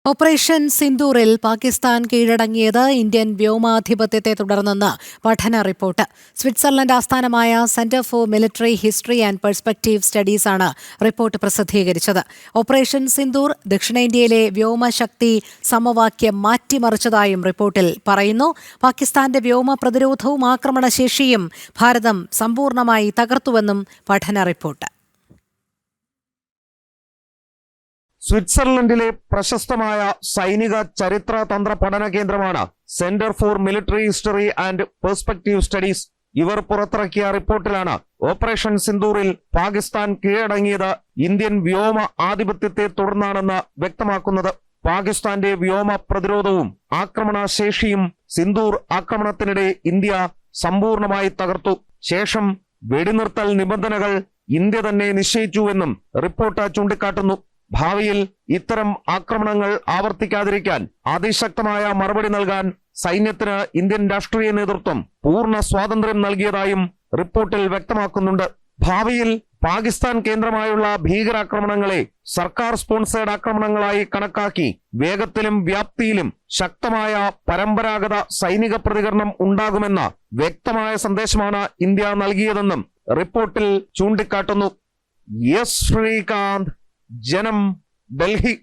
Operation സിന്ദൂറിൽ Pakistan കീഴടങ്ങിയത് Indian വ്യോമാധിപത്യത്തെ തുടർന്നെന്ന് പഠന റിപ്പോർട്ട്. സ്വിറ്റ്സർലൻഡ് ആസ്ഥാനമായ centre for military history and perspective സ്റ്റഡീസാണ് റിപ്പോർട്ട് പ്രസിദ്ധീകരിച്ചത്. ഓപ്പറേഷൻ സിന്ദൂർ ദക്ഷിണേന്ത്യയിലെ വ്യോമശക്തി സമവാക്യം മാറ്റിമറിച്ചതായും റിപ്പോർട്ടിൽ പറയുന്നു. പാകിസ്ഥാന്റെ വ്യോമ പ്രതിരോധവും ആക്രമണശേഷിയും ഭാരതം സമ്പൂർണ്ണമായി തകർത്തുവെന്നും പഠന റിപ്പോർട്ട്. സ്വിറ്റ്സർലൻഡിലെ പ്രശസ്തമായ സൈനിക ചരിത്ര തന്ത്ര പഠന കേന്ദ്രമാണ് centre for military history and perspective studies. ഇവർ പുറത്തിറക്കിയ റിപ്പോർട്ടിലാണ് ഓപ്പറേഷൻ സിന്ദൂറിൽ പാകിസ്ഥാൻ കീഴടങ്ങിയത് ഇന്ത്യൻ വ്യോമ ആധിപത്യത്തെ തുടർന്നാണെന്ന് വ്യക്തമാക്കുന്നത്. പാകിസ്ഥാന്റെ വ്യോമ പ്രതിരോധവും ആക്രമണശേഷിയും സിന്ദൂർ ആക്രമണത്തിനിടെ ഇന്ത്യ സമ്പൂർണമായി തകർത്തു. ശേഷം വെടിനിർത്തൽ നിബന്ധനകൾ ഇന്ത്യ തന്നെ നിശ്ചയിച്ചുവെന്നും റിപ്പോർട്ട് ചൂണ്ടിക്കാട്ടുന്നു. ഭാവിയിൽ ഇത്തരം ആക്രമണങ്ങൾ ആവർത്തിക്കാതിരിക്കാൻ അതിശക്തമായ മറുപടി നൽകാൻ സൈന്യത്തിന് ഇന്ത്യൻ രാഷ്ട്രീയ നേതൃത്വം പൂർണ്ണ സ്വാതന്ത്ര്യം നൽകിയതായും റിപ്പോർട്ടിൽ വ്യക്തമാക്കുന്നുണ്ട്. ഭാവിയിൽ പാകിസ്ഥാൻ കേന്ദ്രമായുള്ള ഭീകരാക്രമണങ്ങളെ സർക്കാർ സ്പോൺസേഡ് ആക്രമണങ്ങളായി കണക്കാക്കി വേഗത്തിലും വ്യാപ്തിയിലും ശക്തമായ പരമ്പരാഗത സൈനിക പ്രതികരണം ഉണ്ടാകുമെന്ന വ്യക്തമായ സന്ദേശമാണ് ഇന്ത്യ നൽകിയതെന്നും റിപ്പോർട്ടിൽ ചൂണ്ടിക്കാട്ടുന്നു. എസ് ശ്രീകാന്ത്, ജനം, ഡൽഹി.